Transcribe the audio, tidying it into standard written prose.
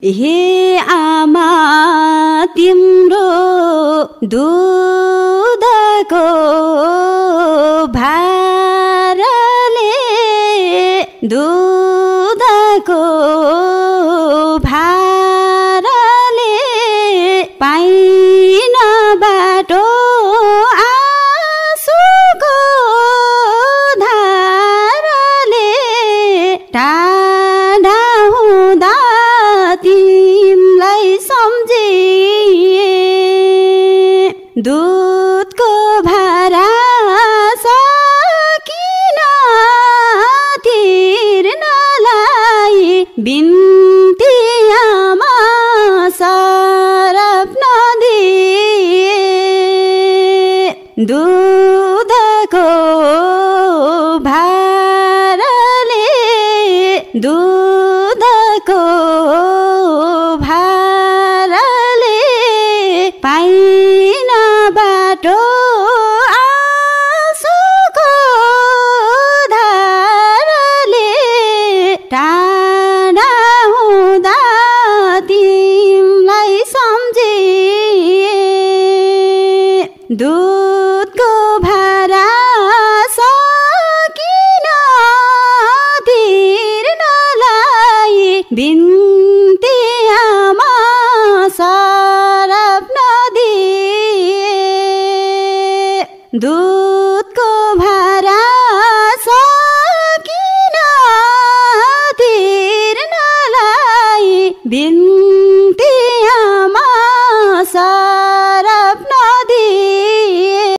हे आमा तिम्रो दुधको भारले दुधको भारले पाइन बाटो आँसुको धाराले टाढा हुँदा तिमीलाई सम्झिए दुधको भारा सकिन तिर्नलाई बिन्ती आमा सरप नदिए दुधको भारले दुधको भारले पाइन बाटो आँसुको धाराले टाढा हुँदा तिमीलाई सम्झिए दुधको भारा सकिन तिर्नलाई बिन्ती आमा सरप नदिए